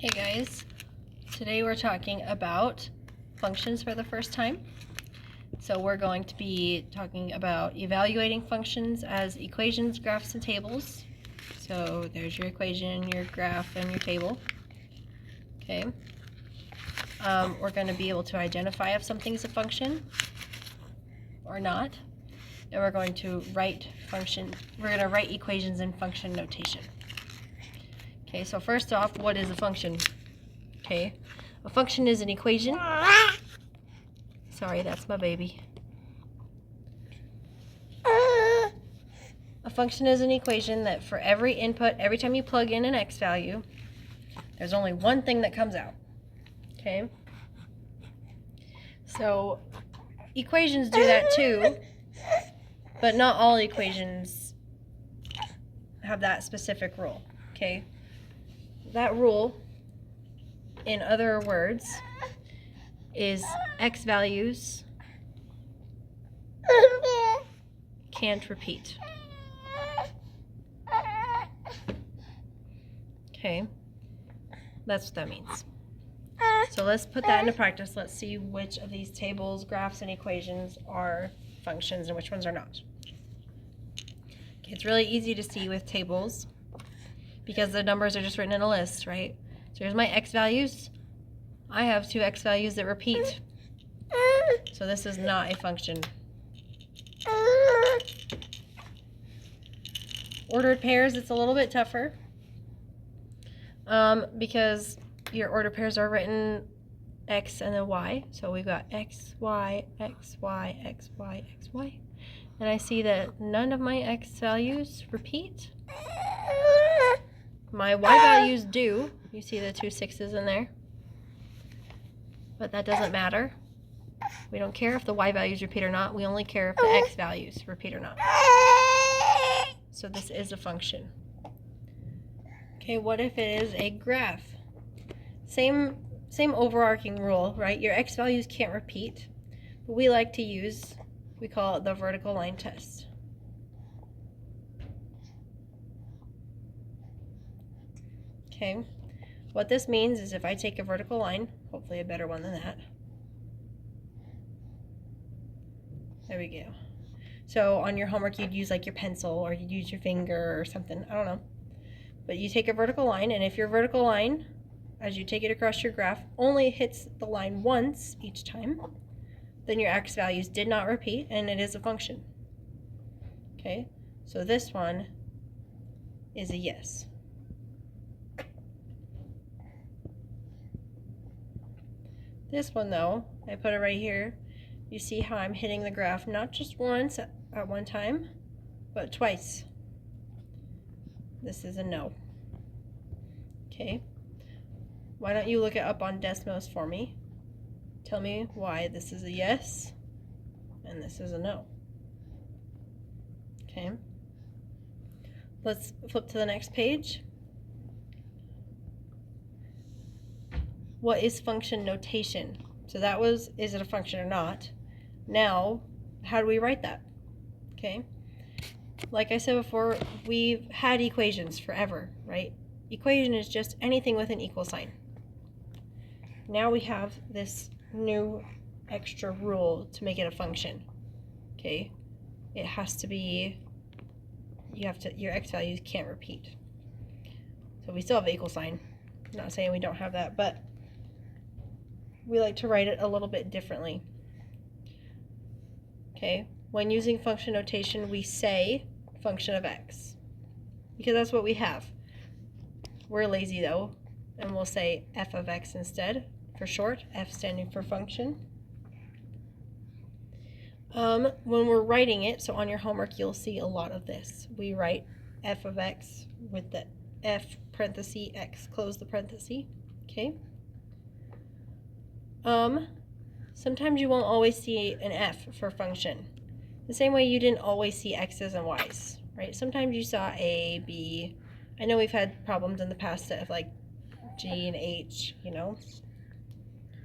Hey guys, today we're talking about functions for the first time. So we're going to be talking about evaluating functions as equations, graphs, and tables. So there's your equation, your graph, and your table. Okay. We're going to be able to identify if something's a function or not. And we're going to write equations in function notation. Okay, so first off, what is a function? Okay, a function is an equation. Sorry, that's my baby. A function is an equation that for every input, every time you plug in an x value, there's only one thing that comes out. Okay? So equations do that too, but not all equations have that specific rule. Okay? That rule, in other words, is x values can't repeat. Okay, that's what that means. So let's put that into practice. Let's see which of these tables, graphs, and equations are functions and which ones are not. Okay, it's really easy to see with tables because the numbers are just written in a list, right? So here's my x values. I have two x values that repeat. So this is not a function. Ordered pairs, it's a little bit tougher because your ordered pairs are written x and then y. So we've got x, y, x, y, x, y, x, y. And I see that none of my x values repeat. My y values do. You see the two 6's in there. But that doesn't matter. We don't care if the y values repeat or not. We only care if the x values repeat or not. So this is a function. Okay, what if it is a graph? Same overarching rule, right? Your x values can't repeat. But we like to use, we call it the vertical line test. Okay, what this means is if I take a vertical line, hopefully a better one than that. There we go. So on your homework, you'd use like your pencil or you'd use your finger or something. I don't know. But you take a vertical line, and if your vertical line, as you take it across your graph, only hits the line once each time, then your x values did not repeat, and it is a function. Okay, so this one is a yes. This one, though, I put it right here. You see how I'm hitting the graph not just once at one time, but twice. This is a no. Okay. Why don't you look it up on Desmos for me? Tell me why this is a yes and this is a no. Okay. Let's flip to the next page. What is function notation? So that was, is it a function or not? Now, how do we write that? Okay. Like I said before, we've had equations forever, right? Equation is just anything with an equal sign. Now we have this new extra rule to make it a function. Okay, it has to be, your x values can't repeat. So we still have the equal sign. I'm not saying we don't have that, but we like to write it a little bit differently. Okay, when using function notation, we say function of x because that's what we have. We're lazy though, and we'll say f of x instead for short, f standing for function. When we're writing it, so on your homework you'll see a lot of this. We write f of x with the f parenthesis x close the parenthesis. Okay. Sometimes you won't always see an f for function. The same way you didn't always see x's and y's, right? Sometimes you saw a, b. I know we've had problems in the past that have like G and H, you know.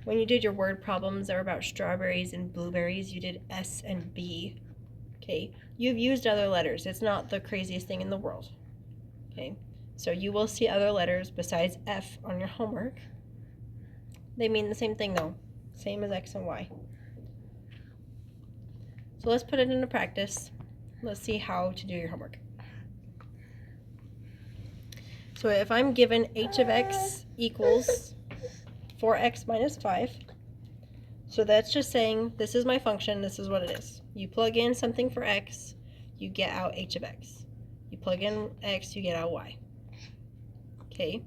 When you did your word problems that were about strawberries and blueberries, you did S and B. Okay, you've used other letters. It's not the craziest thing in the world. Okay, So you will see other letters besides F on your homework. They mean the same thing though, same as X and Y. So let's put it into practice. Let's see how to do your homework. So if I'm given h of x equals 4x minus 5, so that's just saying this is my function, this is what it is. You plug in something for x, you get out h of x. You plug in x, you get out y. Okay.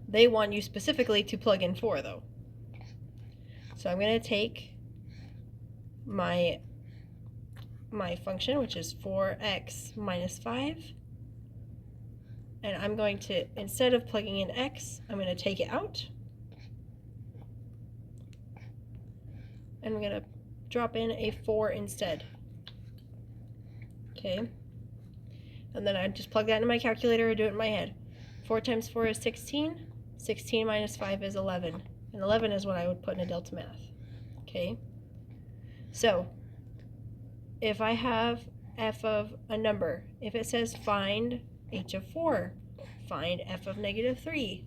They want you specifically to plug in 4 though. So I'm going to take my function, which is 4x minus 5, and I'm going to, instead of plugging in x, I'm going to take it out, and I'm going to drop in a 4 instead. Okay, and then I just plug that into my calculator or do it in my head. 4 times 4 is 16, 16 minus 5 is 11, and 11 is what I would put in a delta math. Okay, so if I have f of a number, if it says find h of 4, find f of negative 3.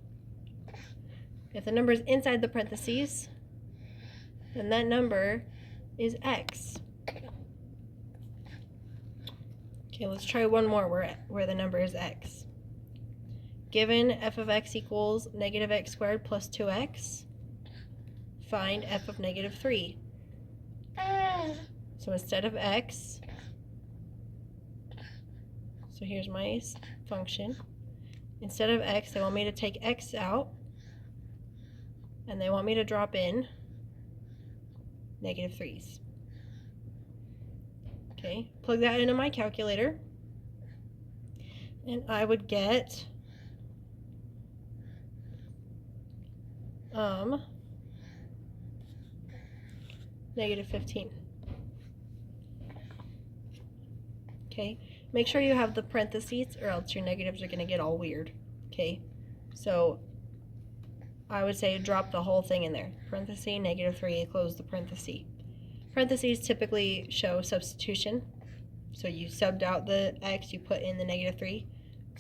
If the number is inside the parentheses, then that number is x. Okay, let's try one more where the number is x. Given f of x equals negative x squared plus 2x, find f of negative 3. So instead of x, so here's my function. Instead of x, they want me to take x out, and they want me to drop in negative 3's. Okay, plug that into my calculator, and I would get negative 15. Okay, make sure you have the parentheses or else your negatives are going to get all weird. Okay, so I would say drop the whole thing in there. Parenthesis, negative 3, close the parenthesis. Parentheses typically show substitution. So you subbed out the x, you put in the negative 3.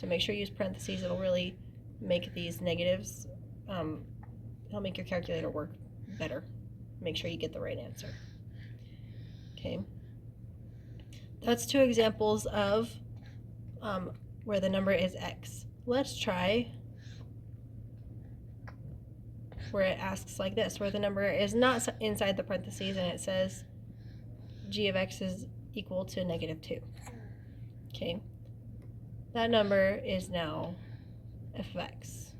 So make sure you use parentheses. It'll really make these negatives, it'll make your calculator work better. Make sure you get the right answer. Okay. That's 2 examples of where the number is x. Let's try where it asks like this, where the number is not inside the parentheses and it says g of x is equal to negative 2. Okay, that number is now f of x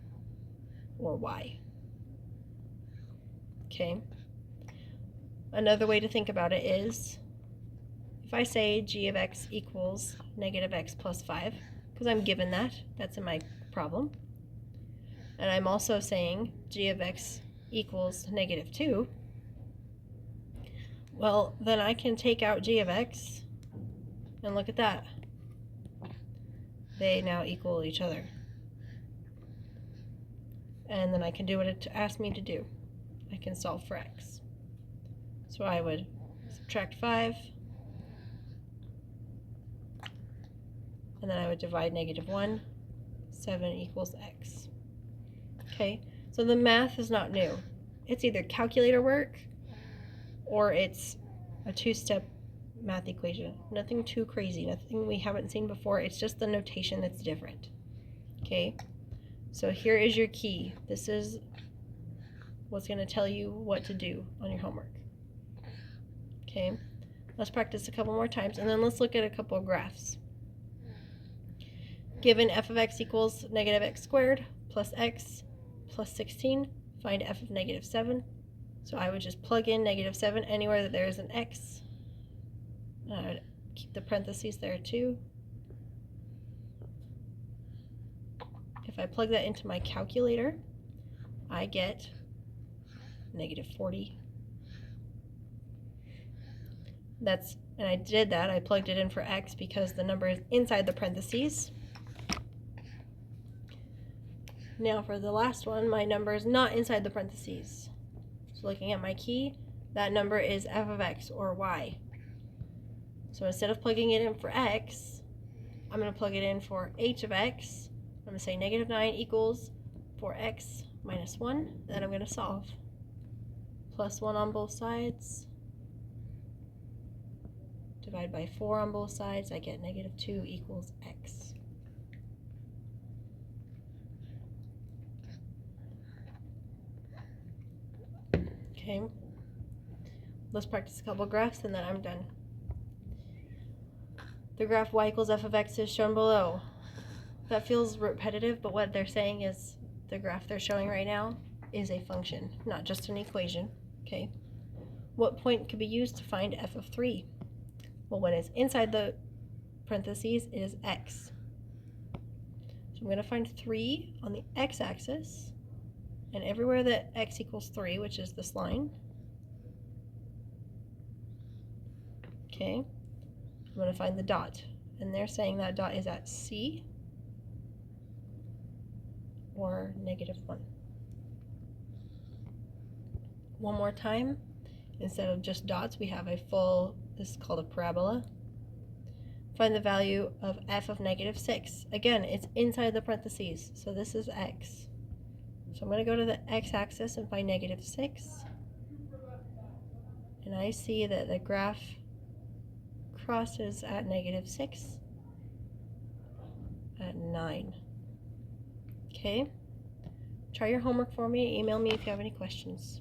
or y. Okay, another way to think about it is if I say g of x equals negative x plus 5, because I'm given that, that's in my problem, and I'm also saying g of x equals negative 2, well, then I can take out g of x, and look at that. They now equal each other. And then I can do what it asked me to do. I can solve for x. So I would subtract 5, and then I would divide negative 1, 7 equals x. Okay, so the math is not new. It's either calculator work or it's a 2-step math equation. Nothing too crazy, nothing we haven't seen before. It's just the notation that's different. Okay, so here is your key. This is what's going to tell you what to do on your homework. Okay, let's practice a couple more times, and then let's look at a couple of graphs. Given f of x equals negative x squared plus x plus 16, find f of negative 7. So I would just plug in negative 7 anywhere that there is an x. I would keep the parentheses there too. If I plug that into my calculator, I get negative 40. And I did that, I plugged it in for x because the number is inside the parentheses. Now for the last one, my number is not inside the parentheses. So looking at my key, that number is f of x or y. So instead of plugging it in for x, I'm going to plug it in for h of x. I'm going to say negative 9 equals 4x minus 1. Then I'm going to solve. Plus 1 on both sides. Divide by 4 on both sides. I get negative 2 equals x. Okay. Let's practice a couple graphs and then I'm done. The graph y equals f of x is shown below. That feels repetitive, but what they're saying is the graph they're showing right now is a function, not just an equation. Okay. What point could be used to find f of 3? Well, when it's inside the parentheses, it is x. So I'm going to find 3 on the x-axis, and everywhere that x equals 3, which is this line, okay, I'm going to find the dot. And they're saying that dot is at c or negative 1. One more time. Instead of just dots, we have a full, this is called a parabola. Find the value of f of negative 6. Again, it's inside the parentheses, so this is x. So I'm going to go to the x-axis and find negative 6. And I see that the graph crosses at negative 6 at 9. Okay? Try your homework for me. Email me if you have any questions.